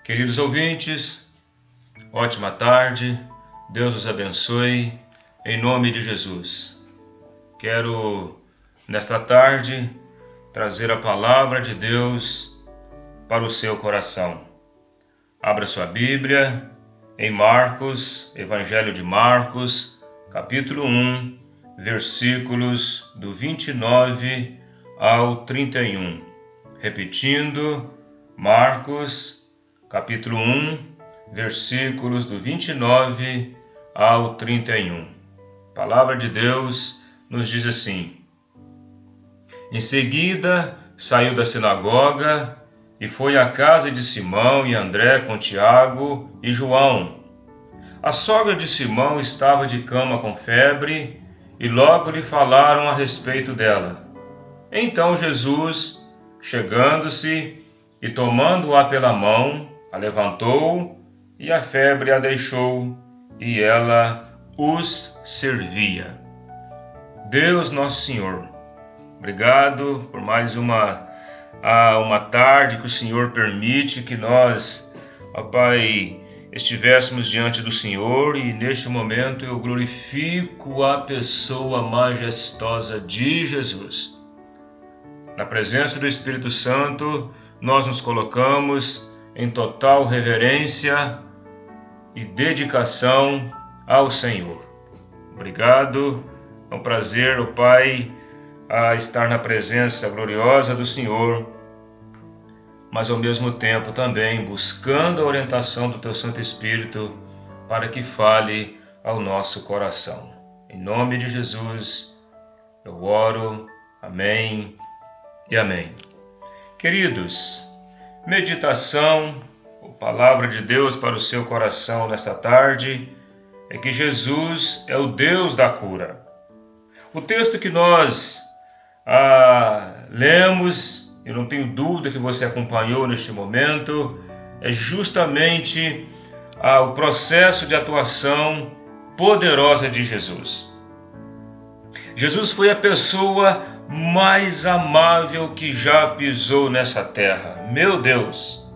Queridos ouvintes, ótima tarde, Deus os abençoe, em nome de Jesus. Quero, nesta tarde, trazer a palavra de Deus para o seu coração. Abra sua Bíblia em Marcos, Evangelho de Marcos, capítulo 1, versículos do 29 ao 31. Repetindo, Marcos, capítulo 1, versículos do 29 ao 31. A palavra de Deus nos diz assim: Em seguida, saiu da sinagoga e foi à casa de Simão e André com Tiago e João. A sogra de Simão estava de cama com febre e logo lhe falaram a respeito dela. Então Jesus, chegando-se e tomando-a pela mão, a levantou e a febre a deixou e ela os servia. Deus nosso Senhor, obrigado por mais uma tarde que o Senhor permite que nós, ó Pai, estivéssemos diante do Senhor, e neste momento eu glorifico a pessoa majestosa de Jesus. Na presença do Espírito Santo, nós nos colocamos em total reverência e dedicação ao Senhor. Obrigado, é um prazer, ó Pai, a estar na presença gloriosa do Senhor, mas ao mesmo tempo também buscando a orientação do Teu Santo Espírito para que fale ao nosso coração. Em nome de Jesus, eu oro, amém e amém. Queridos, meditação, a palavra de Deus para o seu coração nesta tarde é que Jesus é o Deus da cura. O texto que nós lemos, eu não tenho dúvida que você acompanhou neste momento, é justamente o processo de atuação poderosa de Jesus. Jesus foi a pessoa mais amável que já pisou nessa terra. Meu Deus!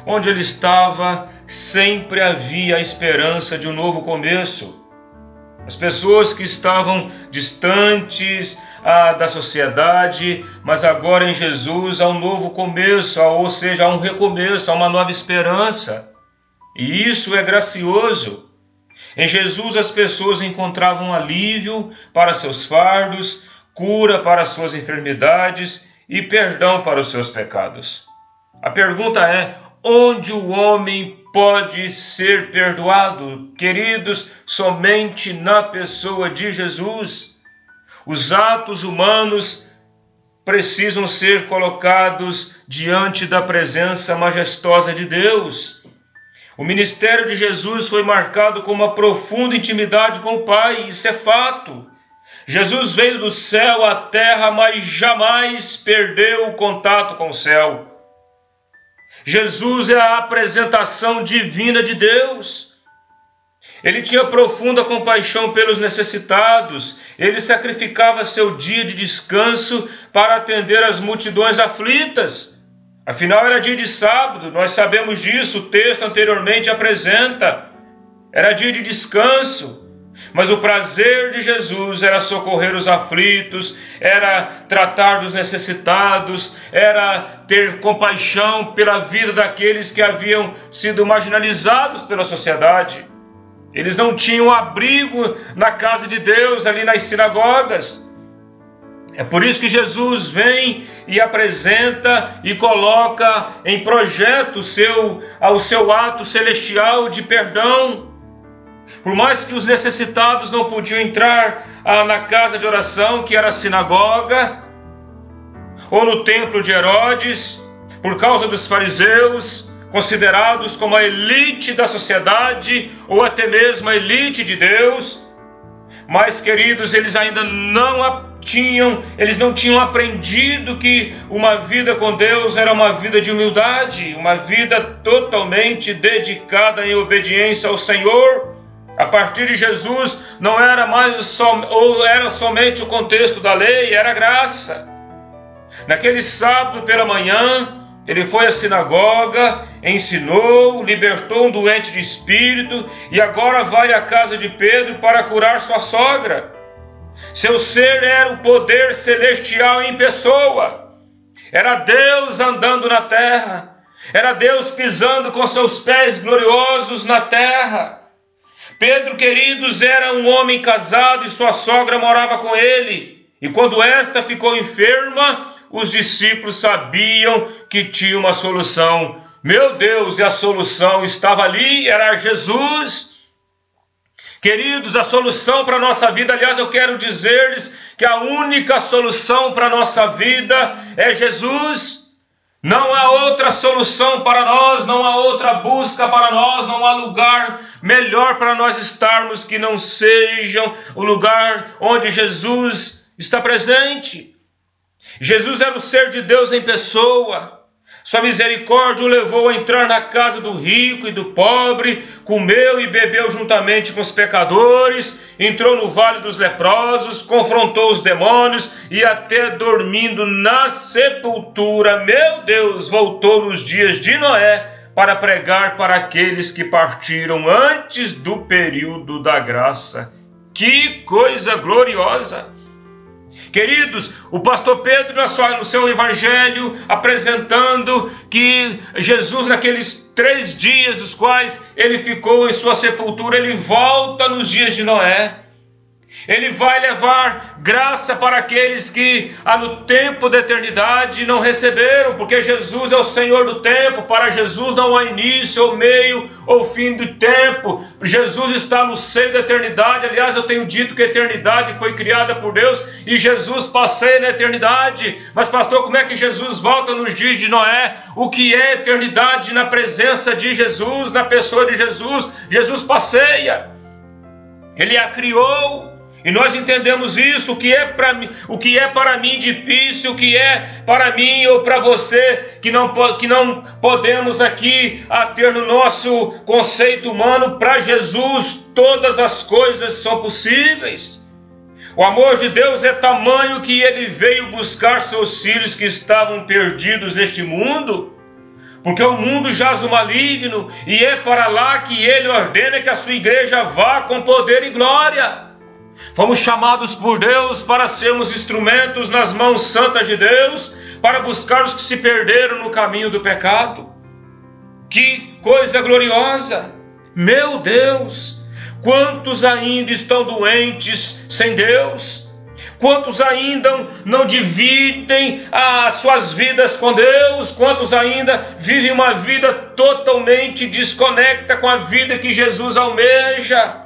Onde ele estava, sempre havia a esperança de um novo começo. As pessoas que estavam distantes da sociedade, mas agora em Jesus há um novo começo, ou seja, há um recomeço, há uma nova esperança. E isso é gracioso. Em Jesus as pessoas encontravam alívio para seus fardos, cura para suas enfermidades e perdão para os seus pecados. A pergunta é: onde o homem pode ser perdoado? Queridos, somente na pessoa de Jesus. Os atos humanos precisam ser colocados diante da presença majestosa de Deus. O ministério de Jesus foi marcado com uma profunda intimidade com o Pai, isso é fato. Jesus veio do céu à terra, mas jamais perdeu o contato com o céu. Jesus é a apresentação divina de Deus. Ele tinha profunda compaixão pelos necessitados. Ele sacrificava seu dia de descanso para atender as multidões aflitas. Afinal, era dia de sábado, nós sabemos disso, o texto anteriormente apresenta. Era dia de descanso. Mas o prazer de Jesus era socorrer os aflitos, era tratar dos necessitados, era ter compaixão pela vida daqueles que haviam sido marginalizados pela sociedade. Eles não tinham abrigo na casa de Deus, ali nas sinagogas. É por isso que Jesus vem e apresenta e coloca em projeto o seu ato celestial de perdão. Por mais que os necessitados não podiam entrar na casa de oração, que era a sinagoga, ou no templo de Herodes, por causa dos fariseus, considerados como a elite da sociedade, ou até mesmo a elite de Deus, mas, queridos, eles ainda não tinham aprendido que uma vida com Deus era uma vida de humildade, uma vida totalmente dedicada em obediência ao Senhor. A partir de Jesus não era era somente o contexto da lei, era graça. Naquele sábado pela manhã, Ele foi à sinagoga, ensinou, libertou um doente de espírito e agora vai à casa de Pedro para curar sua sogra. Seu ser era o poder celestial em pessoa. Era Deus andando na terra. Era Deus pisando com seus pés gloriosos na terra. Pedro, queridos, era um homem casado e sua sogra morava com ele. E quando esta ficou enferma, os discípulos sabiam que tinha uma solução. Meu Deus, e a solução estava ali, era Jesus. Queridos, a solução para a nossa vida, aliás, eu quero dizer-lhes que a única solução para a nossa vida é Jesus. Não há outra solução para nós, não há outra busca para nós, não há lugar melhor para nós estarmos que não seja o lugar onde Jesus está presente. Jesus era o ser de Deus em pessoa. Sua misericórdia o levou a entrar na casa do rico e do pobre, comeu e bebeu juntamente com os pecadores, entrou no vale dos leprosos, confrontou os demônios e até dormindo na sepultura, meu Deus, voltou nos dias de Noé para pregar para aqueles que partiram antes do período da graça. Que coisa gloriosa! Queridos, o pastor Pedro no seu evangelho apresentando que Jesus naqueles 3 dias dos quais ele ficou em sua sepultura, ele volta nos dias de Noé. Ele vai levar graça para aqueles que no tempo da eternidade não receberam, porque Jesus é o Senhor do tempo. Para Jesus não há início, ou meio, ou fim do tempo. Jesus está no seio da eternidade. Aliás, eu tenho dito que a eternidade foi criada por Deus e Jesus passeia na eternidade. Mas pastor, como é que Jesus volta nos dias de Noé? O que é eternidade na presença de Jesus, na pessoa de Jesus? Jesus passeia. Ele a criou. E nós entendemos isso, o que é para mim difícil, o que é para mim ou para você, que não podemos aqui ter no nosso conceito humano. Para Jesus todas as coisas são possíveis. O amor de Deus é tamanho que ele veio buscar seus filhos que estavam perdidos neste mundo, porque o mundo jaz o maligno, e é para lá que ele ordena que a sua igreja vá com poder e glória. Fomos chamados por Deus para sermos instrumentos nas mãos santas de Deus, para buscar os que se perderam no caminho do pecado. Que coisa gloriosa! Meu Deus! Quantos ainda estão doentes sem Deus? Quantos ainda não dividem as suas vidas com Deus? Quantos ainda vivem uma vida totalmente desconecta com a vida que Jesus almeja?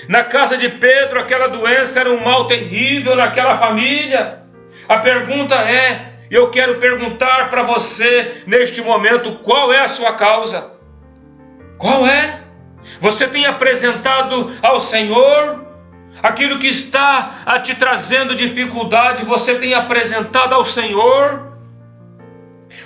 Na casa de Pedro, aquela doença era um mal terrível naquela família. A pergunta é, eu quero perguntar para você neste momento, qual é a sua causa? Qual é? Você tem apresentado ao Senhor aquilo que está te trazendo dificuldade? Você tem apresentado ao Senhor?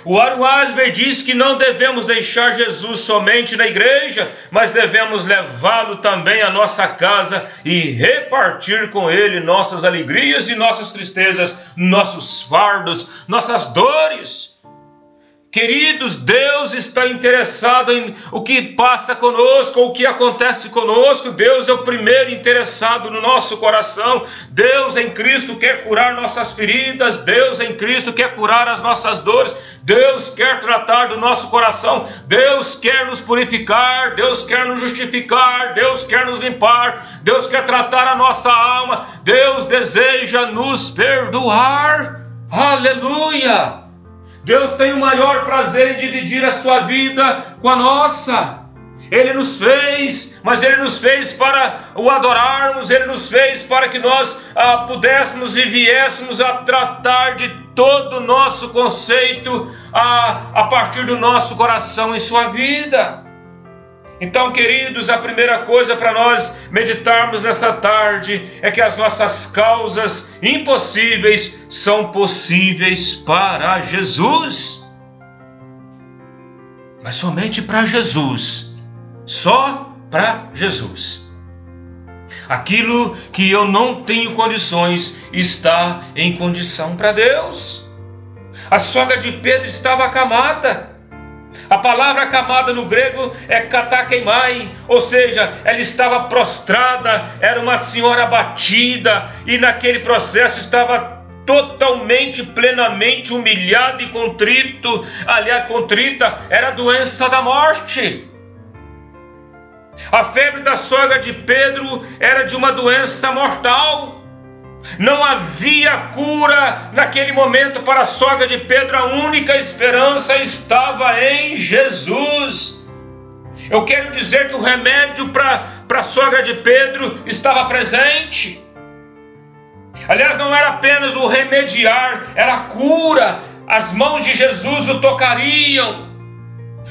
O Warren Wiersbe diz que não devemos deixar Jesus somente na igreja, mas devemos levá-lo também à nossa casa e repartir com ele nossas alegrias e nossas tristezas, nossos fardos, nossas dores. Queridos, Deus está interessado em o que passa conosco, o que acontece conosco. Deus é o primeiro interessado no nosso coração. Deus em Cristo quer curar nossas feridas. Deus em Cristo quer curar as nossas dores. Deus quer tratar do nosso coração. Deus quer nos purificar. Deus quer nos justificar. Deus quer nos limpar. Deus quer tratar a nossa alma. Deus deseja nos perdoar. Aleluia! Deus tem o maior prazer em dividir a sua vida com a nossa. Ele nos fez, mas Ele nos fez para o adorarmos. Ele nos fez para que nós pudéssemos e viéssemos a tratar de todo o nosso conceito a partir do nosso coração em sua vida. Então, queridos, a primeira coisa para nós meditarmos nessa tarde é que as nossas causas impossíveis são possíveis para Jesus. Mas somente para Jesus. Só para Jesus. Aquilo que eu não tenho condições está em condição para Deus. A sogra de Pedro estava acamada. A palavra acamada no grego é katakeimai, ou seja, ela estava prostrada, era uma senhora abatida e naquele processo estava totalmente, plenamente humilhada e contrito. Aliás, contrita era a doença da morte. A febre da sogra de Pedro era de uma doença mortal. Não havia cura naquele momento para a sogra de Pedro. A única esperança estava em Jesus. Eu quero dizer que o remédio para a sogra de Pedro estava presente. Aliás, não era apenas o remediar, era a cura. As mãos de Jesus o tocariam.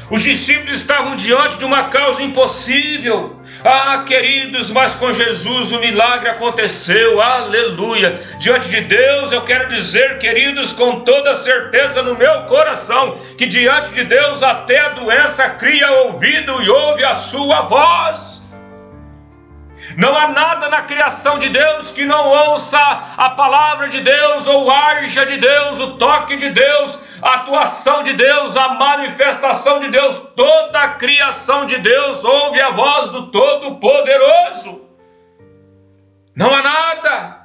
Os discípulos estavam diante de uma causa impossível. Ah, queridos, mas com Jesus o milagre aconteceu. Aleluia! Diante de Deus eu quero dizer, queridos, com toda certeza no meu coração, que diante de Deus até a doença cria ouvido e ouve a sua voz. Não há nada na criação de Deus que não ouça a palavra de Deus, ou haja de Deus, o toque de Deus, a atuação de Deus, a manifestação de Deus. Toda a criação de Deus ouve a voz do Todo-Poderoso. Não há nada.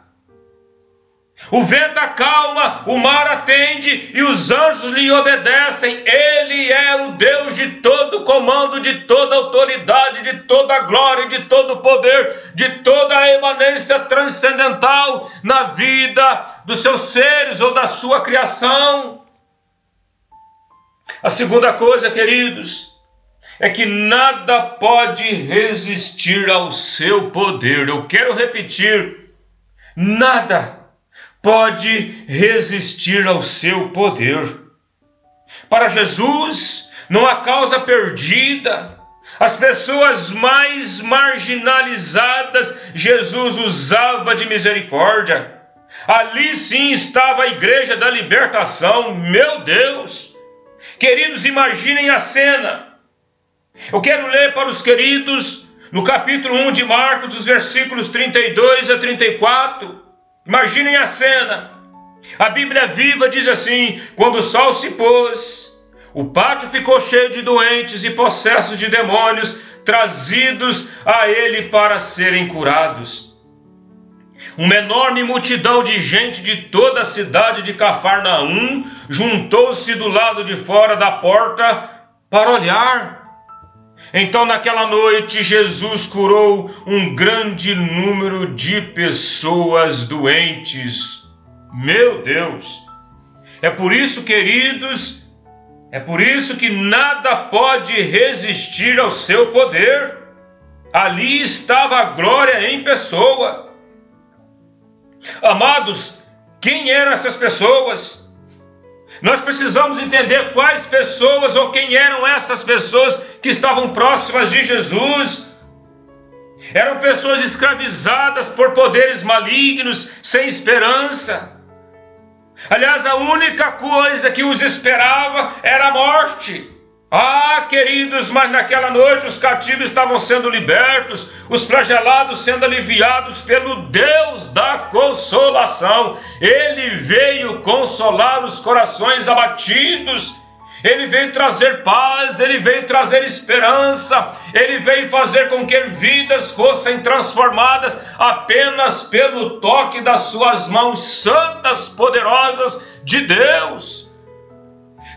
O vento acalma, o mar atende e os anjos lhe obedecem. Ele é o Deus de todo comando, de toda autoridade, de toda glória, de todo poder, de toda a emanência transcendental na vida dos seus seres ou da sua criação. A segunda coisa, queridos, é que nada pode resistir ao seu poder. Eu quero repetir, nada pode resistir ao seu poder. Para Jesus, não há causa perdida. As pessoas mais marginalizadas, Jesus usava de misericórdia. Ali sim estava a igreja da libertação. Meu Deus! Queridos, imaginem a cena. Eu quero ler para os queridos no capítulo 1 de Marcos, dos versículos 32 a 34. Imaginem a cena. A Bíblia Viva diz assim: quando o sol se pôs, o pátio ficou cheio de doentes e possessos de demônios, trazidos a ele para serem curados. Uma enorme multidão de gente de toda a cidade de Cafarnaum juntou-se do lado de fora da porta para olhar. Então, naquela noite, Jesus curou um grande número de pessoas doentes. Meu Deus! É por isso, queridos, é por isso que nada pode resistir ao seu poder. Ali estava a glória em pessoa. Amados, quem eram essas pessoas? Nós precisamos entender quais pessoas ou quem eram essas pessoas que estavam próximas de Jesus. Eram pessoas escravizadas por poderes malignos, sem esperança. Aliás, a única coisa que os esperava era a morte. Ah, queridos, mas naquela noite os cativos estavam sendo libertos, os flagelados sendo aliviados pelo Deus da consolação. Ele veio consolar os corações abatidos. Ele veio trazer paz, ele veio trazer esperança, ele veio fazer com que vidas fossem transformadas apenas pelo toque das suas mãos santas, poderosas de Deus.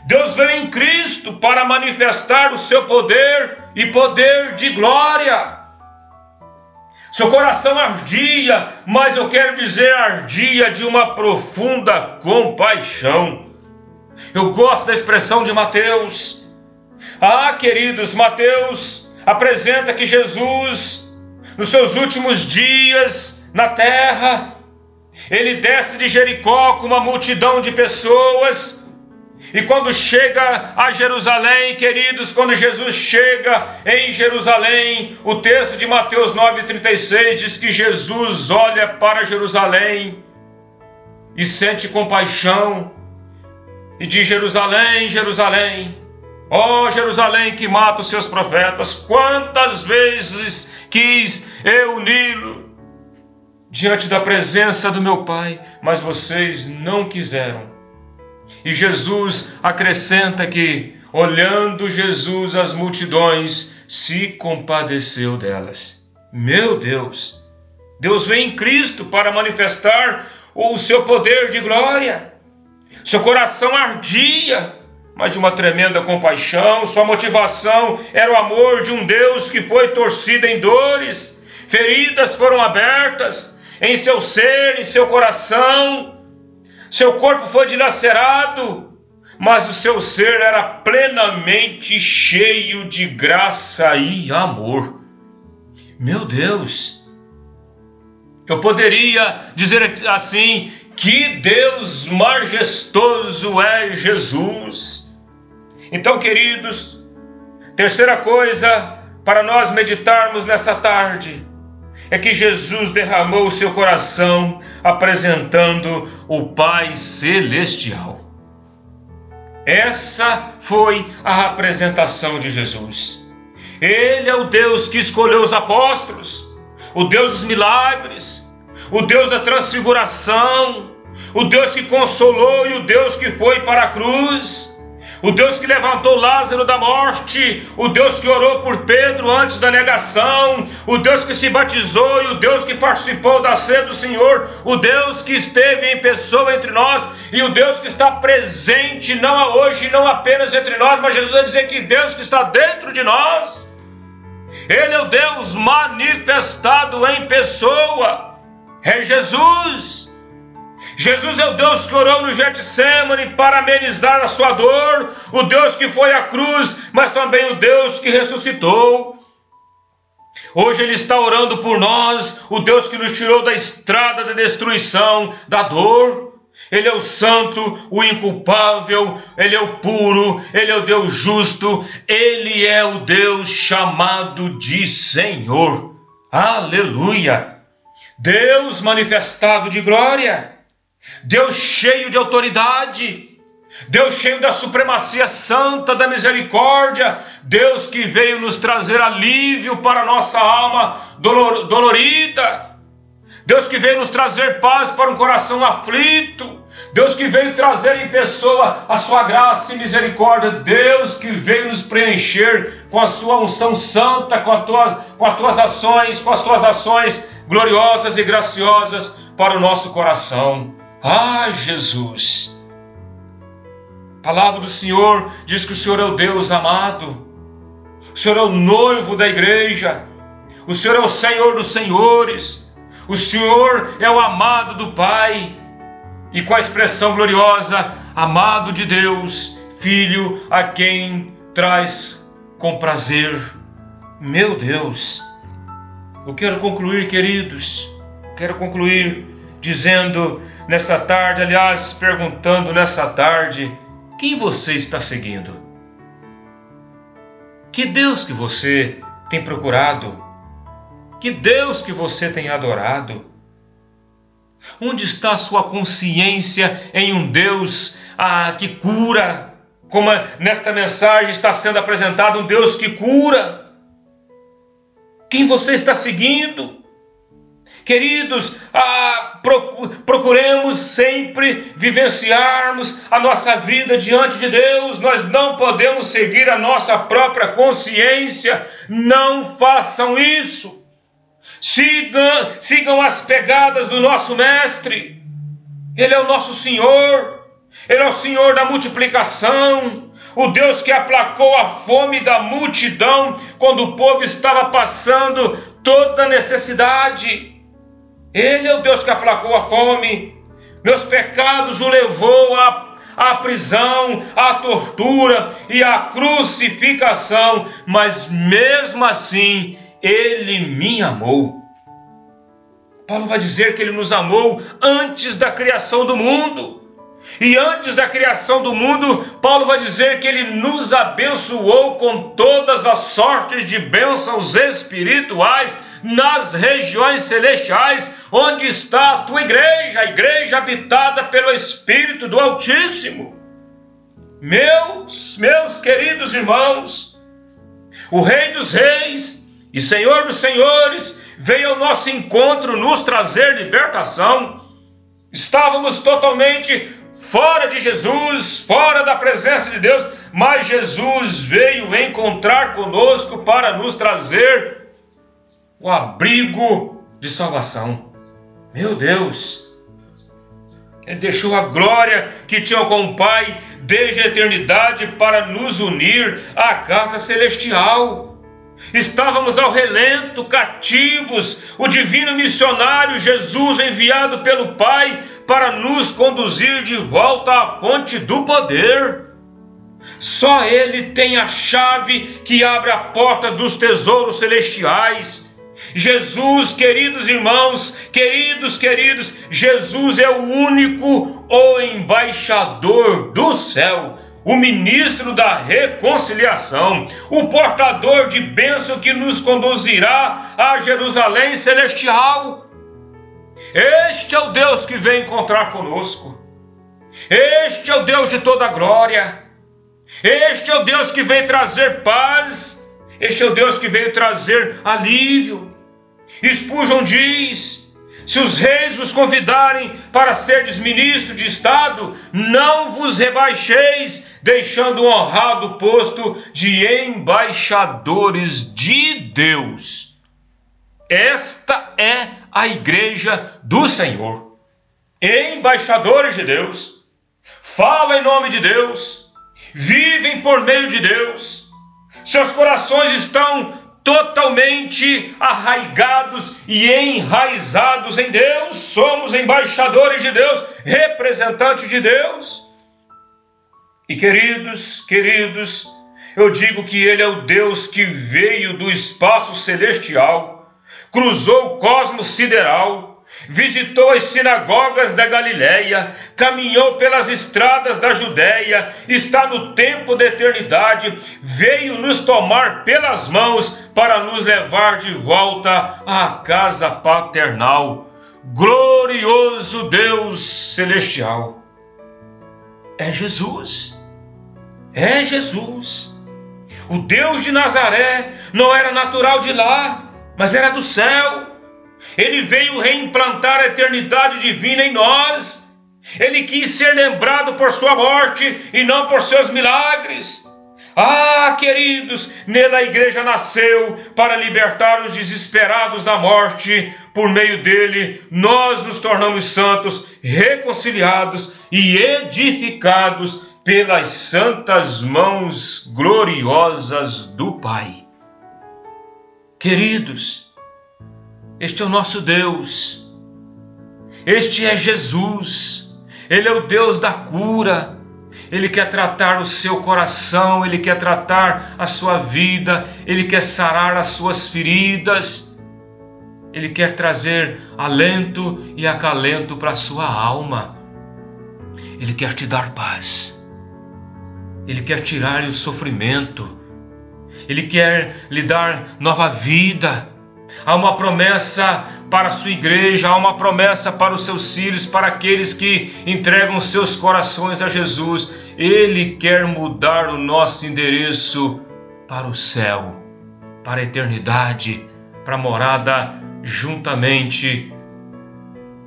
Deus veio em Cristo para manifestar o seu poder e poder de glória. Seu coração ardia, mas eu quero dizer ardia de uma profunda compaixão. Eu gosto da expressão de Mateus. Ah, queridos, Mateus apresenta que Jesus, nos seus últimos dias na terra, ele desce de Jericó com uma multidão de pessoas. E quando chega a Jerusalém, queridos, quando Jesus chega em Jerusalém, o texto de Mateus 9,36 diz que Jesus olha para Jerusalém e sente compaixão e diz: Jerusalém, Jerusalém, ó Jerusalém que mata os seus profetas, quantas vezes quis eu uni-lo diante da presença do meu Pai, mas vocês não quiseram. E Jesus acrescenta que, olhando Jesus as multidões, se compadeceu delas. Meu Deus! Deus veio em Cristo para manifestar o seu poder de glória. Seu coração ardia, mas de uma tremenda compaixão. Sua motivação era o amor de um Deus que foi torcido em dores. Feridas foram abertas em seu ser, em seu coração. Seu corpo foi dilacerado, mas o seu ser era plenamente cheio de graça e amor. Meu Deus! Eu poderia dizer assim, que Deus majestoso é Jesus. Então, queridos, terceira coisa para nós meditarmos nessa tarde é que Jesus derramou o seu coração apresentando o Pai Celestial. Essa foi a apresentação de Jesus. Ele é o Deus que escolheu os apóstolos, o Deus dos milagres, o Deus da transfiguração, o Deus que consolou e o Deus que foi para a cruz, o Deus que levantou Lázaro da morte, o Deus que orou por Pedro antes da negação, o Deus que se batizou e o Deus que participou da ceia do Senhor, o Deus que esteve em pessoa entre nós e o Deus que está presente não hoje, não apenas entre nós, mas Jesus vai dizer que Deus que está dentro de nós. Ele é o Deus manifestado em pessoa, é Jesus. Jesus é o Deus que orou no Getsêmani para amenizar a sua dor, o Deus que foi à cruz, mas também o Deus que ressuscitou. Hoje Ele está orando por nós, o Deus que nos tirou da estrada da destruição, da dor. Ele é o santo, o inculpável, Ele é o puro, Ele é o Deus justo, Ele é o Deus chamado de Senhor. Aleluia! Deus manifestado de glória, Deus cheio de autoridade, Deus cheio da supremacia santa, da misericórdia, Deus que veio nos trazer alívio para a nossa alma dolorida, Deus que veio nos trazer paz para um coração aflito, Deus que veio trazer em pessoa a sua graça e misericórdia, Deus que veio nos preencher com a sua unção santa, com as tuas ações gloriosas e graciosas para o nosso coração. Ah, Jesus! A palavra do Senhor diz que o Senhor é o Deus amado, o Senhor é o noivo da igreja, o Senhor é o Senhor dos senhores, o Senhor é o amado do Pai, e com a expressão gloriosa, amado de Deus, Filho a quem traz com prazer. Meu Deus! Eu quero concluir, queridos, dizendo nessa tarde, aliás, perguntando nessa tarde, quem você está seguindo? Que Deus que você tem procurado? Que Deus que você tem adorado? Onde está a sua consciência em um Deus que cura? Como nesta mensagem está sendo apresentado, um Deus que cura. Quem você está seguindo? Queridos, procuremos sempre vivenciarmos a nossa vida diante de Deus. Nós não podemos seguir a nossa própria consciência. Não façam isso. Sigam as pegadas do nosso Mestre. Ele é o nosso Senhor. Ele é o Senhor da multiplicação. O Deus que aplacou a fome da multidão quando o povo estava passando toda necessidade. Ele é o Deus que aplacou a fome. Meus pecados o levou à prisão, à tortura e à crucificação, mas mesmo assim Ele me amou. Paulo vai dizer que Ele nos amou antes da criação do mundo. E antes da criação do mundo, Paulo vai dizer que Ele nos abençoou com todas as sortes de bênçãos espirituais nas regiões celestiais, onde está a tua igreja, a igreja habitada pelo Espírito do Altíssimo. Meus queridos irmãos, o Rei dos Reis e Senhor dos Senhores veio ao nosso encontro nos trazer libertação. Estávamos totalmente fora de Jesus, fora da presença de Deus, mas Jesus veio encontrar conosco para nos trazer o abrigo de salvação. Meu Deus! Ele deixou a glória que tinha com o Pai desde a eternidade para nos unir à casa celestial. Estávamos ao relento, cativos, o divino missionário Jesus enviado pelo Pai para nos conduzir de volta à fonte do poder. Só Ele tem a chave que abre a porta dos tesouros celestiais. Jesus, queridos irmãos, queridos, Jesus é o único, o embaixador do céu, o ministro da reconciliação, o portador de bênção que nos conduzirá a Jerusalém celestial. Este é o Deus que vem encontrar conosco. Este é o Deus de toda glória. Este é o Deus que veio trazer paz. Este é o Deus que veio trazer alívio. Spurgeon diz: se os reis vos convidarem para serdes ministro de Estado, não vos rebaixeis, deixando o honrado posto de embaixadores de Deus. Esta é a igreja do Senhor. Embaixadores de Deus. Falam em nome de Deus. Vivem por meio de Deus. Seus corações estão totalmente arraigados e enraizados em Deus. Somos embaixadores de Deus, representantes de Deus. E queridos, eu digo que Ele é o Deus que veio do espaço celestial, cruzou o cosmos sideral, visitou as sinagogas da Galileia, caminhou pelas estradas da Judéia, está no tempo da eternidade, veio nos tomar pelas mãos para nos levar de volta à casa paternal. Glorioso Deus celestial. É Jesus. É Jesus. O Deus de Nazaré não era natural de lá, mas era do céu. Ele veio reimplantar a eternidade divina em nós. Ele quis ser lembrado por sua morte e não por seus milagres. Ah, queridos, nele a igreja nasceu para libertar os desesperados da morte. Por meio dele, nós nos tornamos santos, reconciliados e edificados pelas santas mãos gloriosas do Pai. Queridos, este é o nosso Deus. Este é Jesus. Ele é o Deus da cura. Ele quer tratar o seu coração. Ele quer tratar a sua vida. Ele quer sarar as suas feridas. Ele quer trazer alento e acalento para a sua alma. Ele quer te dar paz. Ele quer tirar o sofrimento. Ele quer lhe dar nova vida. Há uma promessa para a sua igreja, há uma promessa para os seus filhos, para aqueles que entregam seus corações a Jesus. Ele quer mudar o nosso endereço para o céu, para a eternidade, para a morada juntamente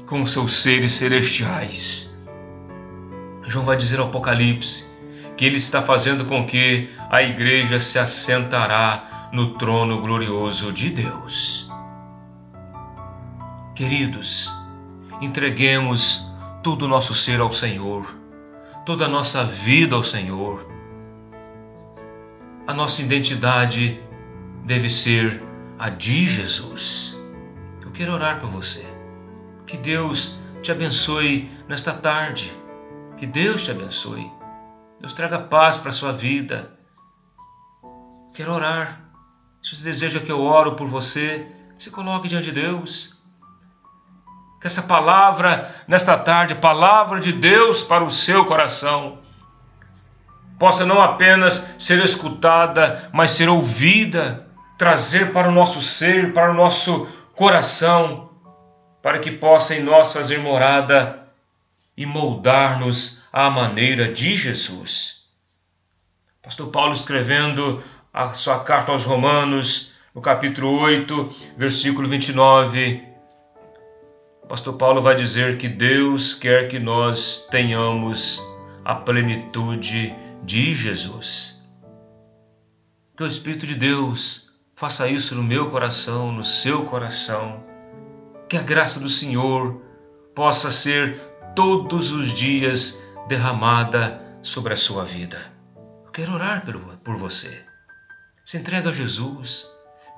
com os seus seres celestiais. João vai dizer ao Apocalipse que ele está fazendo com que a igreja se assentará no trono glorioso de Deus. Queridos, entreguemos todo o nosso ser ao Senhor, toda a nossa vida ao Senhor. A nossa identidade deve ser a de Jesus. Eu quero orar por você. Que Deus te abençoe nesta tarde. Que Deus te abençoe. Deus traga paz para a sua vida. Quero orar. Se você deseja que eu oro por você, se coloque diante de Deus. Que essa palavra, nesta tarde, palavra de Deus para o seu coração, possa não apenas ser escutada, mas ser ouvida, trazer para o nosso ser, para o nosso coração, para que possa em nós fazer morada e moldar-nos à maneira de Jesus. Pastor Paulo, escrevendo a sua carta aos Romanos, no capítulo 8, versículo 29, o pastor Paulo vai dizer que Deus quer que nós tenhamos a plenitude de Jesus. Que o Espírito de Deus faça isso no meu coração, no seu coração. Que a graça do Senhor possa ser todos os dias derramada sobre a sua vida. Eu quero orar por você. Se entrega a Jesus,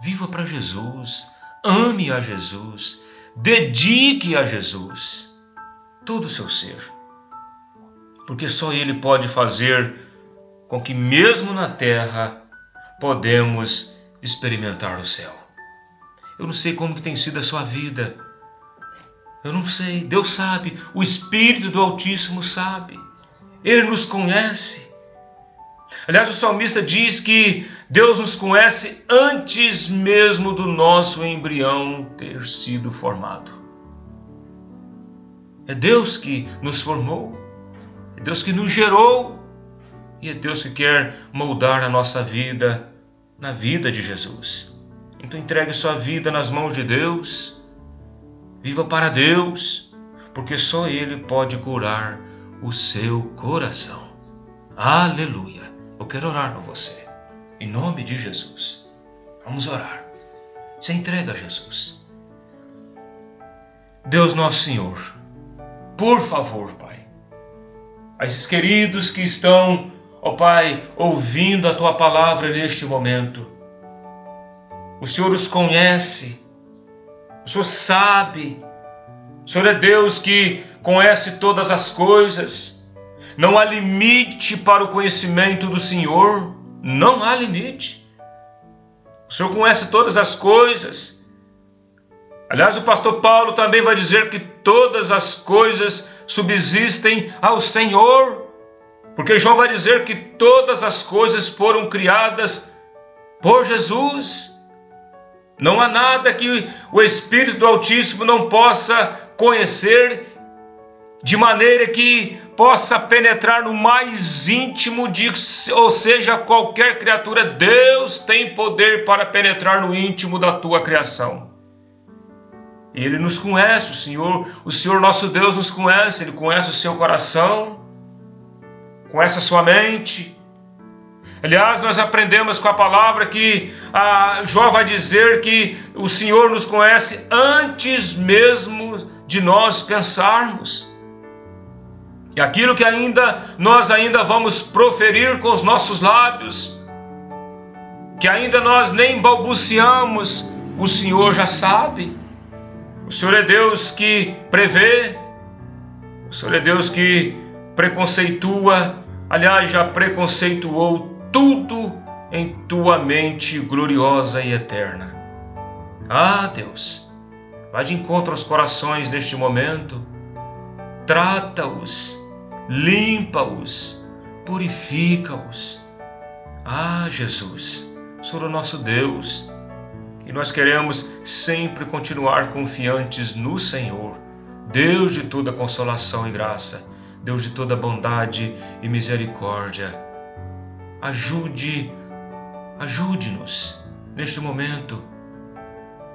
viva para Jesus, ame a Jesus, dedique a Jesus todo o seu ser. Porque só Ele pode fazer com que mesmo na terra podemos experimentar o céu. Eu não sei como que tem sido a sua vida. Eu não sei. Deus sabe. O Espírito do Altíssimo sabe. Ele nos conhece. Aliás, o salmista diz que Deus nos conhece antes mesmo do nosso embrião ter sido formado. É Deus que nos formou. É Deus que nos gerou. E é Deus que quer moldar a nossa vida na vida de Jesus. Então entregue sua vida nas mãos de Deus. Viva para Deus, porque só Ele pode curar o seu coração. Aleluia! Eu quero orar por você. Em nome de Jesus. Vamos orar. Se entrega a Jesus. Deus nosso Senhor, por favor, Pai, a esses queridos que estão, ó Pai, ouvindo a Tua palavra neste momento, o Senhor os conhece, o Senhor sabe, o Senhor é Deus que conhece todas as coisas, não há limite para o conhecimento do Senhor, não há limite. O Senhor conhece todas as coisas. Aliás, o pastor Paulo também vai dizer que todas as coisas subsistem ao Senhor, porque João vai dizer que todas as coisas foram criadas por Jesus. Não há nada que o Espírito do Altíssimo não possa conhecer, de maneira que possa penetrar no mais íntimo ou seja, qualquer criatura. Deus tem poder para penetrar no íntimo da tua criação. Ele nos conhece, o Senhor nosso Deus nos conhece, Ele conhece o seu coração, conhece a sua mente. Aliás, nós aprendemos com a palavra que Jó vai dizer que o Senhor nos conhece antes mesmo de nós pensarmos. E aquilo que nós ainda vamos proferir com os nossos lábios, que ainda nós nem balbuciamos, o Senhor já sabe. O Senhor é Deus que prevê, o Senhor é Deus que preconceitua, aliás, já preconceituou tudo em tua mente gloriosa e eterna. Ah, Deus, vai de encontro aos corações neste momento, trata-os, limpa-os, purifica-os. Ah, Jesus, Senhor é o nosso Deus, e nós queremos sempre continuar confiantes no Senhor, Deus de toda consolação e graça, Deus de toda bondade e misericórdia. Ajude-nos neste momento.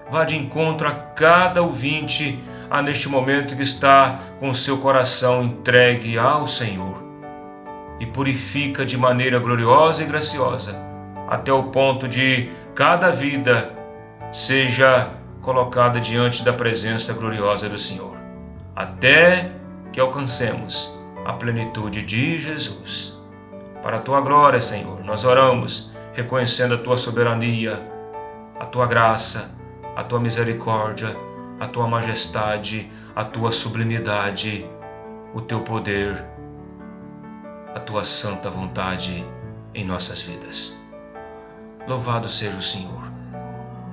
Vá de encontro a cada ouvinte neste momento que está com o seu coração entregue ao Senhor e purifica de maneira gloriosa e graciosa, até o ponto de cada vida seja colocada diante da presença gloriosa do Senhor, até que alcancemos a plenitude de Jesus. Para a Tua glória, Senhor, nós oramos, reconhecendo a Tua soberania, a Tua graça, a Tua misericórdia, a Tua majestade, a Tua sublimidade, o Teu poder, a Tua santa vontade em nossas vidas. Louvado seja o Senhor.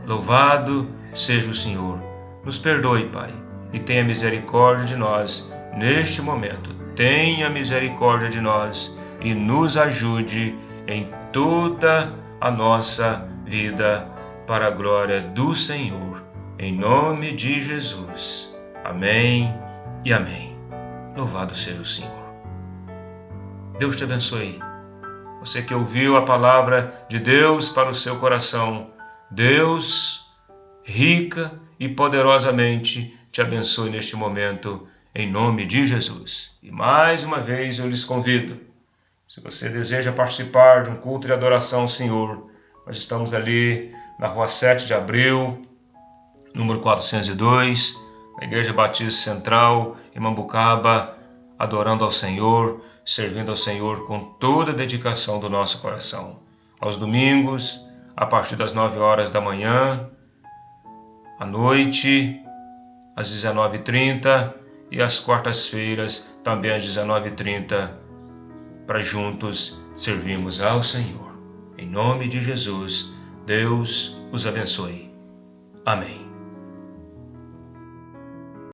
Louvado seja o Senhor. Nos perdoe, Pai, e tenha misericórdia de nós neste momento. Tenha misericórdia de nós e nos ajude em toda a nossa vida para a glória do Senhor. Em nome de Jesus. Amém e amém. Louvado seja o Senhor. Deus te abençoe. Você que ouviu a palavra de Deus para o seu coração, Deus rica e poderosamente te te abençoe neste momento, em nome de Jesus. E mais uma vez eu lhes convido, se você deseja participar de um culto de adoração ao Senhor, nós estamos ali na Rua 7 de Abril, número 402, na Igreja Batista Central, em Mambucaba, adorando ao Senhor, servindo ao Senhor com toda a dedicação do nosso coração. Aos domingos, a partir das 9 horas da manhã, à noite, às 19h30 e às quartas-feiras, também às 19h30, para juntos servirmos ao Senhor. Em nome de Jesus, Deus os abençoe. Amém.